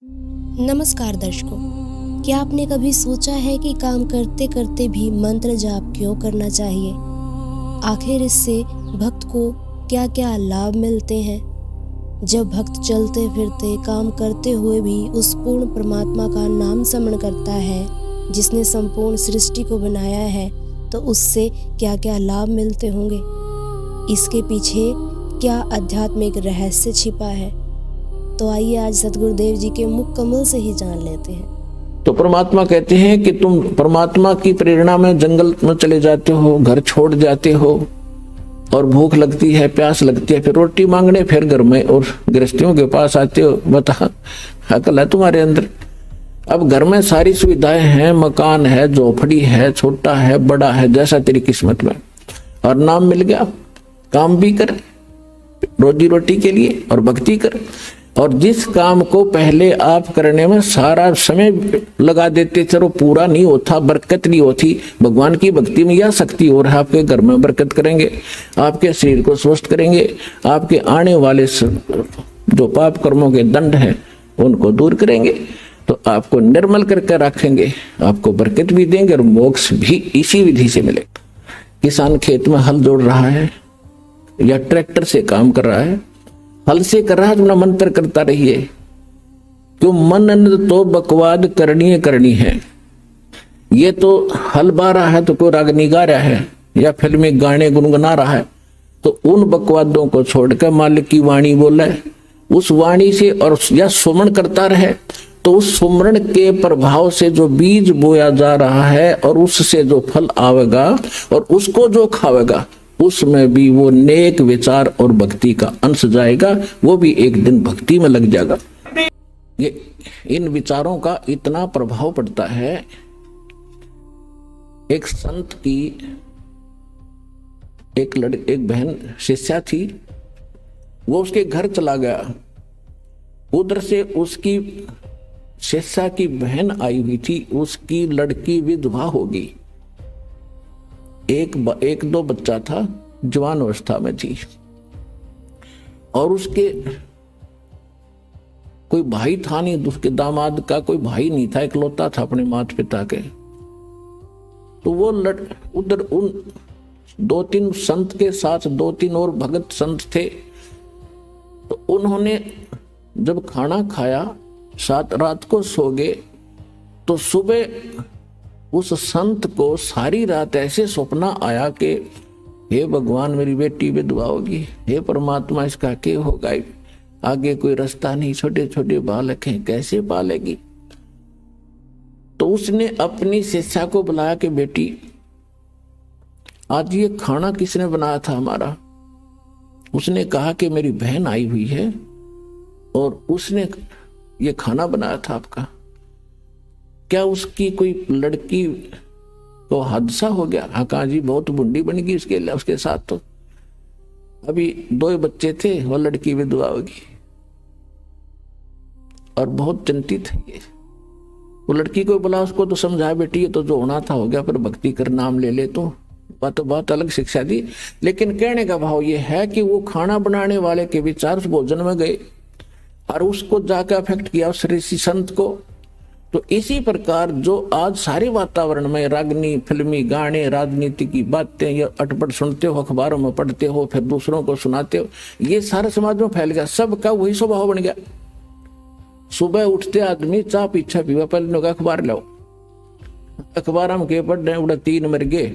नमस्कार दर्शकों, क्या आपने कभी सोचा है कि काम करते करते भी मंत्र जाप क्यों करना चाहिए? आखिर इससे भक्त को क्या क्या लाभ मिलते हैं? जब भक्त चलते फिरते काम करते हुए भी उस पूर्ण परमात्मा का नाम स्मरण करता है जिसने संपूर्ण सृष्टि को बनाया है, तो उससे क्या क्या लाभ मिलते होंगे? इसके पीछे क्या आध्यात्मिक रहस्य छिपा है? तो आइए आज सतगुरुदेव जी के मुख कमल से ही जान लेते हैं। तो परमात्मा कहते हैं कि तुम परमात्मा की प्रेरणा में जंगल में चले जाते हो, घर छोड़ जाते हो और भूख लगती है, प्यास लगती है, फिर रोटी मांगने फिर घर में और गृहस्थियों के पास आते हो। बता, अकल है तुम्हारे अंदर? अब घर में सारी सुविधाएं हैं, मकान है, झोपड़ी है, छोटा है, बड़ा है, जैसा तेरी किस्मत में, और नाम मिल गया। काम भी कर रोजी रोटी के लिए और भक्ति कर। और जिस काम को पहले आप करने में सारा समय लगा देते थे वो पूरा नहीं होता, बरकत नहीं होती। भगवान की भक्ति में यह शक्ति और है, आपके घर में बरकत करेंगे, आपके शरीर को स्वस्थ करेंगे, आपके आने वाले जो पाप कर्मों के दंड हैं उनको दूर करेंगे, तो आपको निर्मल करके रखेंगे, आपको बरकत भी देंगे और मोक्ष भी इसी विधि से मिलेगा। किसान खेत में हल जोड़ रहा है या ट्रैक्टर से काम कर रहा है, हल से कर रहा है, अपना मंत्र करता रहिए। क्यों? मन तो बकवाद करनी है। ये तो हल बा रहा है तो कोई रागनी गा रहा है या फिल्मी गाने गुनगुना रहा है, तो उन बकवादों को छोड़कर मालिक की वाणी बोले, उस वाणी से और या सुमरण करता रहे, तो उस सुमरण के प्रभाव से जो बीज बोया जा रहा है और उससे जो फल आवेगा और उसको जो खावेगा, उसमें भी वो नेक विचार और भक्ति का अंश जाएगा, वो भी एक दिन भक्ति में लग जाएगा। ये इन विचारों का इतना प्रभाव पड़ता है। एक संत की एक बहन शिष्या थी, वो उसके घर चला गया। उधर से उसकी शिष्या की बहन आई हुई थी, उसकी लड़की विधवा होगी। एक दो बच्चा था, जवान अवस्था में थी, और उसके कोई भाई था नहीं, उसके दामाद का कोई भाई नहीं था, इकलौता था अपने माता पिता के। तो वो उधर उन दो तीन संत के साथ दो तीन और भगत संत थे, तो उन्होंने जब खाना खाया, सात रात को सो गए, तो सुबह उस संत को सारी रात ऐसे सपना आया कि हे भगवान, मेरी बेटी विधवा होगी, हे परमात्मा, इसका क्या होगा, आगे कोई रास्ता नहीं, छोटे छोटे बालक हैं, कैसे पालेगी। तो उसने अपनी शिष्या को बुलाया कि बेटी, आज ये खाना किसने बनाया था हमारा? उसने कहा कि मेरी बहन आई हुई है और उसने ये खाना बनाया था आपका। क्या उसकी कोई लड़की को हादसा हो गया? हाँ, कहा जी, बहुत बुढ़ी बन गई उसके साथ, तो अभी दो बच्चे थे, वो लड़की विधवा होगी और बहुत चिंतित है ये। वो लड़की को बोला, उसको तो समझाया, बेटी ये तो जो होना था हो गया, पर भक्ति कर, नाम ले ले, तो बहुत अलग शिक्षा दी। लेकिन कहने का भाव ये है कि वो खाना बनाने वाले के विचार उस भोजन में गए और उसको जाकर अफेक्ट किया उस ऋषि संत को। तो इसी प्रकार जो आज सारे वातावरण में रागनी, फिल्मी गाने, राजनीति की बातें या अटपट सुनते हो, अखबारों में पढ़ते हो, फिर दूसरों को सुनाते हो, ये सारे समाज में फैल गया। सबका वही स्वभाव बन गया। सुबह उठते आदमी चाह पीछा पीवा, पहले लोग अखबार लो, अखबार हम के पढ़ रहे, उड़ा 3 मर गए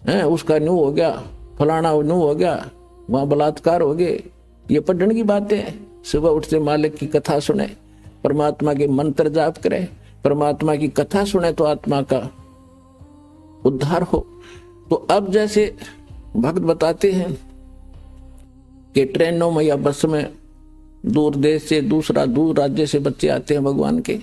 हैं, उसका न्यू हो गया, फलाना न्यू हो गया, वहां बलात्कार हो गए। ये पढ़ने की बातें। सुबह उठते मालिक की कथा सुने, परमात्मा के मंत्र जाप करे, परमात्मा की कथा सुने तो आत्मा का उद्धार हो। तो अब जैसे भक्त बताते हैं कि ट्रेनों में या बस में दूर देश से, दूर राज्य से बच्चे आते हैं भगवान के,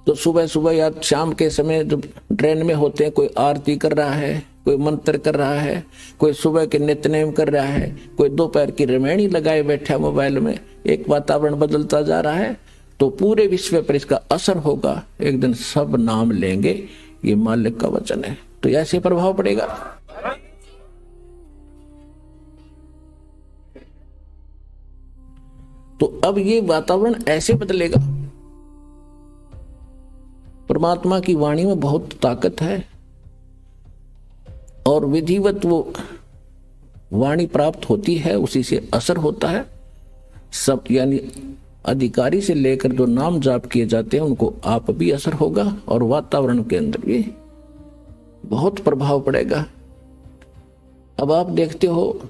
तो सुबह सुबह या शाम के समय जब ट्रेन में होते हैं, कोई आरती कर रहा है, कोई मंत्र कर रहा है, कोई सुबह के नित्यनेम कर रहा है, कोई दोपहर की रमैणी लगाए बैठा मोबाइल में, एक वातावरण बदलता जा रहा है। तो पूरे विश्व पर इसका असर होगा, एक दिन सब नाम लेंगे, ये मालिक का वचन है। तो ऐसे प्रभाव पड़ेगा। तो अब ये वातावरण ऐसे बदलेगा परमात्मा की वाणी में बहुत ताकत है और विधिवत वो वाणी प्राप्त होती है, उसी से असर होता है। सब यानी अधिकारी से लेकर जो नाम जाप किए जाते हैं उनको आप भी असर होगा और वातावरण के अंदर भी बहुत प्रभाव पड़ेगा। अब आप देखते हो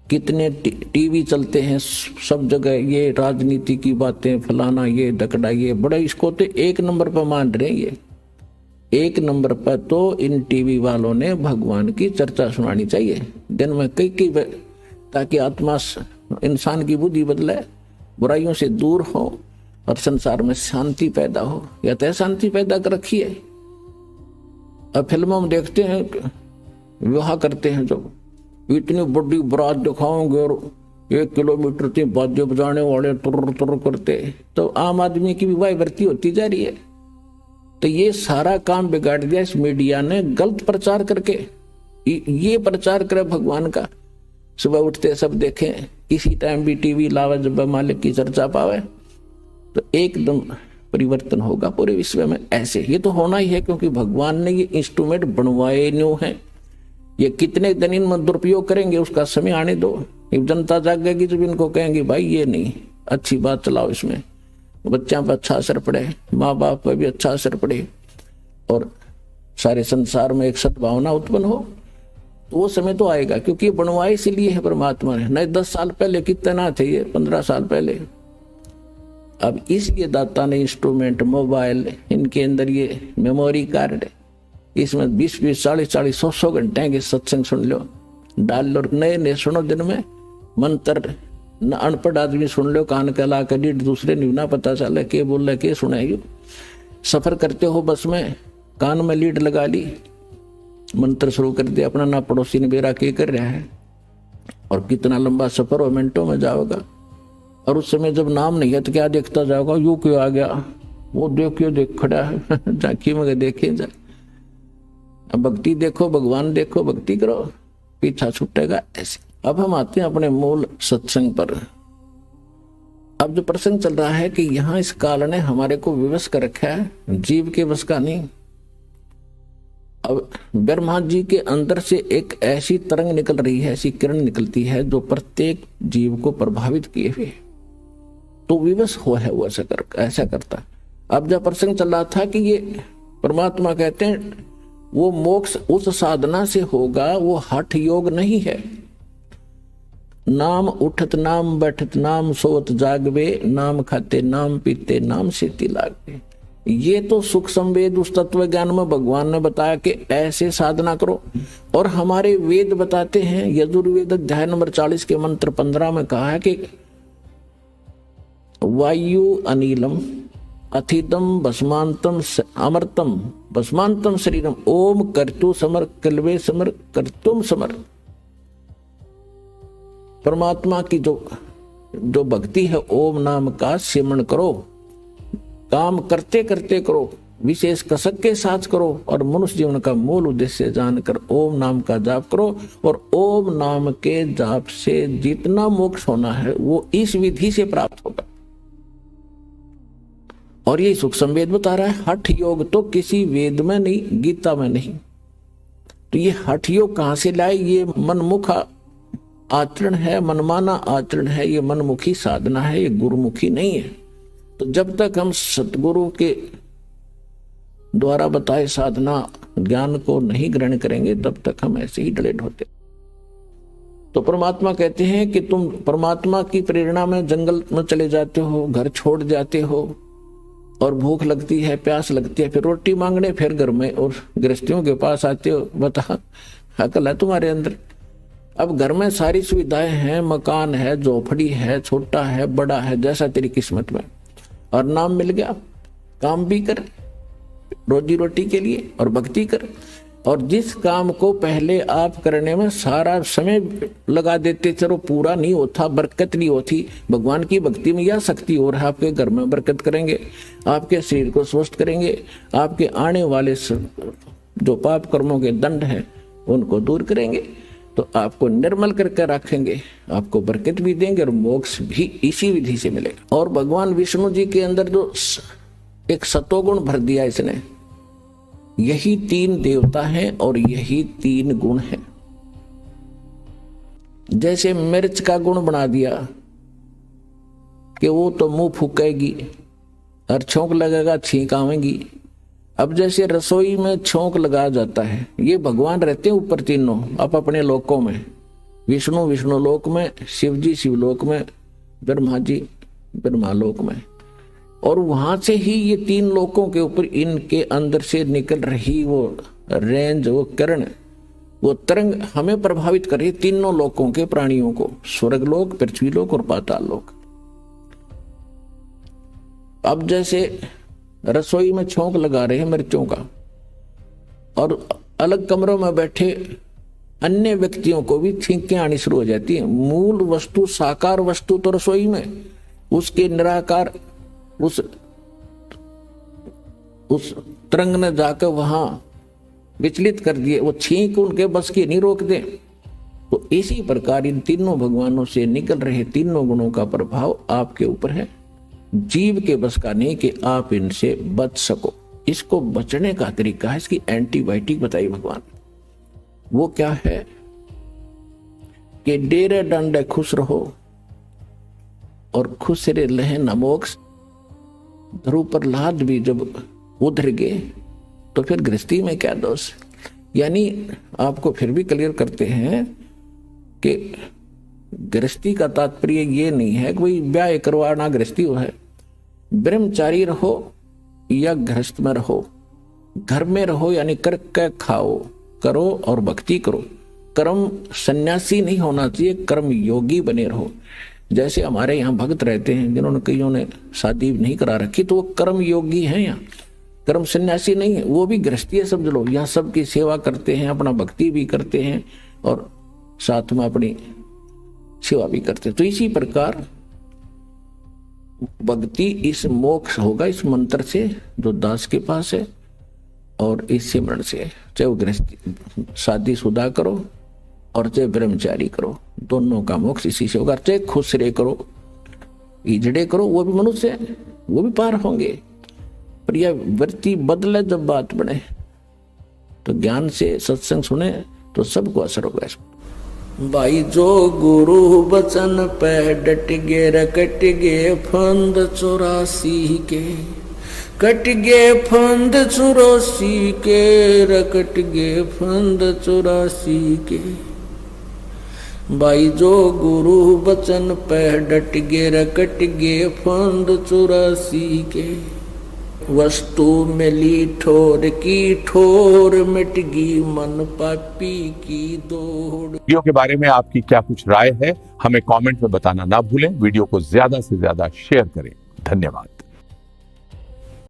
कितने टीवी चलते हैं सब जगह, ये राजनीति की बातें फलाना ये डकड़ा ये बड़ा, इसको तो एक नंबर पर मान रहे हैं। ये एक नंबर पर तो इन टीवी वालों ने भगवान की चर्चा सुनानी चाहिए दिन में कई बार, ताकि आत्मा इंसान की बुद्धि बदले, बुराइयों से दूर हो और संसार में शांति पैदा हो। या तो शांति पैदा कर रखी है। अब फिल्मों में देखते हैं विवाह करते हैं जो इतनी बड़ी बारात दिखाओगे और 1 किलोमीटर से बाजे बजाने वाले तुर तुर करते, तो आम आदमी की विवाह वृत्ति होती जा रही है। तो ये सारा काम बिगाड़ दिया इस मीडिया ने गलत प्रचार करके। ये प्रचार करे भगवान का, सुबह उठते सब देखें, किसी टाइम भी टीवी लावे जब मालिक की चर्चा पावे, तो एकदम परिवर्तन होगा पूरे विश्व में। ऐसे ये तो होना ही है, क्योंकि भगवान ने ये इंस्ट्रूमेंट बनवाए न्यू है। ये कितने दिन इनमें दुरुपयोग करेंगे उसका समय आने दो। जनता जागेगी जब इनको कहेंगे भाई ये नहीं, अच्छी बात चलाओ, इसमें बच्चों पर अच्छा असर पड़े, माँ बाप पर भी अच्छा असर पड़े और सारे संसार में एक सद्भावना उत्पन्न हो, तो वो समय तो आएगा। क्योंकि ये बनवाए इसीलिए है परमात्मा ने। नहीं 10 साल पहले कितना थे ये, 15 साल पहले। अब इसलिए दाता ने इंस्ट्रूमेंट, मोबाइल, इनके अंदर ये मेमोरी कार्ड, इसमें 20-20, 40-40, 100 घंटे के सत्संग सुन लो, डाल लो, नए नए सुनो दिन में मंत्र। न अनपढ़ आदमी सुन लो कान का ला कर, दूसरे नहीं ना पता चला के बोल रहे के सुने। सफर करते हो बस में, कान में लीड लगा ली, मंत्र शुरू कर दिया अपना, ना पड़ोसी ने बेरा के कर रहा है, और कितना लंबा सफर हो, मिनटों में जाओगा। और उस समय जब नाम नहीं है तो क्या देखता जाओगा, यू क्यों आ गया, वो देखियो देख खड़ा है झांकी में देखे जा। अब भक्ति देखो, भगवान देखो, भक्ति करो, पीछा छूटेगा ऐसे। अब हम आते हैं अपने मूल सत्संग पर। अब जो प्रसंग चल रहा है कि यहाँ इस काल ने हमारे को विवश कर रखा है, जीव के वश का नहीं। अब ब्रह्मा जी के अंदर से एक ऐसी तरंग निकल रही है, ऐसी किरण निकलती है जो प्रत्येक जीव को प्रभावित किए हुए, तो विवश हो है वो ऐसा करता। अब जब प्रसंग चल रहा था कि ये परमात्मा कहते हैं वो मोक्ष उस साधना से होगा, वो हठ योग नहीं है। नाम उठत नाम बैठत नाम सोत जागवे, नाम खाते नाम पीते नाम सेती लागवे। ये तो सुख संवेद उस तत्व ज्ञान में भगवान ने बताया कि ऐसे साधना करो। और हमारे वेद बताते हैं, यजुर्वेद अध्याय नंबर 40 के मंत्र 15 में कहा है कि वायु अनिलम अथितम भस्मांतम अमृतम भस्मांतम शरीरम ओम कर्तु समर कल्वे समर कर्तुम समर। परमात्मा की जो भक्ति है, ओम नाम का सेवन करो, काम करते करते करो, विशेष कसक के साथ करो, और मनुष्य जीवन का मूल उद्देश्य जानकर ओम नाम का जाप करो। और ओम नाम के जाप से जितना मोक्ष होना है वो इस विधि से प्राप्त होगा। और ये सुख संवेद बता रहा है। हठ योग तो किसी वेद में नहीं, गीता में नहीं। तो ये हठ योग कहां से लाए? ये मनमुख आचरण है, मनमाना आचरण है, ये मनमुखी साधना है, ये गुरुमुखी नहीं है। तो जब तक हम सतगुरु के द्वारा बताए साधना ज्ञान को नहीं ग्रहण करेंगे, तब तक हम ऐसे ही डले ढोते। तो परमात्मा कहते हैं कि तुम परमात्मा की प्रेरणा में जंगल में चले जाते हो, घर छोड़ जाते हो, और भूख लगती है, प्यास लगती है, फिर रोटी मांगने फिर घर में और गृहस्थियों के पास आते हो। बता अकल है तुम्हारे अंदर? अब घर में सारी सुविधाएं हैं, मकान है, झोपड़ी है, छोटा है, बड़ा है, जैसा तेरी किस्मत में, और नाम मिल गया, काम भी कर रोजी रोटी के लिए और भक्ति कर। और जिस काम को पहले आप करने में सारा समय लगा देते थे वो पूरा नहीं होता, बरकत नहीं होती। भगवान की भक्ति में यह शक्ति और है, आपके घर में बरकत करेंगे, आपके शरीर को स्वस्थ करेंगे, आपके आने वाले जो पाप कर्मों के दंड हैं उनको दूर करेंगे, तो आपको निर्मल करके रखेंगे, आपको बरकत भी देंगे और मोक्ष भी इसी विधि से मिलेगा। और भगवान विष्णु जी के अंदर जो एक सतोगुण भर दिया इसने। यही 3 देवता हैं और यही 3 गुण हैं। जैसे मिर्च का गुण बना दिया कि वो तो मुंह फूकेगी और छोंक लगेगा छींक आवेगी। अब जैसे रसोई में छोंक लगाया जाता है, ये भगवान रहते हैं ऊपर तीनों आप अपने लोकों में, विष्णु विष्णु लोक में, शिव जी शिवलोक में, ब्रह्मा जी ब्रह्मालोक में। और वहां से ही ये 3 लोकों के ऊपर इनके अंदर से निकल रही वो रेंज, वो किरण, वो तरंग हमें प्रभावित कर रही तीनों लोकों के प्राणियों को, स्वर्गलोक, पृथ्वीलोक और पाताल लोक। अब जैसे रसोई में छोंक लगा रहे हैं मिर्चों का, और अलग कमरों में बैठे अन्य व्यक्तियों को भी छींकें आनी शुरू हो जाती है। मूल वस्तु, साकार वस्तु तो रसोई में, उसके निराकार उस तरंग ने जाकर वहां विचलित कर दिए, वो छींक उनके बस की नहीं रोक दे। तो इसी प्रकार इन तीनों भगवानों से निकल रहे तीनों गुणों का प्रभाव आपके ऊपर है, जीव के बस का नहीं कि आप इनसे बच सको। इसको बचने का तरीका है, इसकी एंटीबायोटिक बताई भगवान। वो क्या है कि डेरे डंडे खुश रहो और खुश रे लहे न मोक्ष। ध्रुव प्रहलाद भी जब उधर गए तो फिर गृहस्थी में क्या दोष। यानी आपको फिर भी क्लियर करते हैं कि गृहस्थी का तात्पर्य ये नहीं है कि कोई ब्याह करवाना गृहस्थी हो है। ब्रह्मचारी रहो या गृहस्थ में रहो, घर में रहो यानी करके खाओ, करो और भक्ति करो। कर्म सन्यासी नहीं होना चाहिए, कर्म योगी बने रहो। जैसे हमारे यहाँ भक्त रहते हैं जिन्होंने कईयों ने शादी नहीं करा रखी, तो वो कर्म योगी हैं, यहाँ कर्म सन्यासी नहीं है, वो भी गृहस्थी समझ लो। यहाँ सबकी सेवा करते हैं, अपना भक्ति भी करते हैं और साथ में अपनी सेवा भी करते हैं। तो इसी प्रकार भक्ति इस मोक्ष होगा इस मंत्र से जो दास के पास है, और इस सिमरण से, चाहे वो गृहस्थी शादी शुदा करो और चाहे ब्रह्मचारी करो, दोनों का मोक्ष इसी से होगा। चाहे खुश रहे करो, इजड़े करो, वो भी मनुष्य है, वो भी पार होंगे। पर यह वृत्ति बदले जब बात बने, तो ज्ञान से सत्संग सुने तो सबको असर होगा। भाई जो गुरु बचन पे डट गे रकट गे फंद 84 के, कट गे फंद 84 के, रकट गे फंद 84 के। भाई जो गुरु बचन पे डट गे रकट गे फंद 84 के। वस्तु मिली ठोर की ठोर, मिट गई मन पापी की दौड़। वीडियो के बारे में आपकी क्या कुछ राय है, हमें कमेंट में बताना ना भूलें। वीडियो को ज्यादा से ज्यादा शेयर करें। धन्यवाद।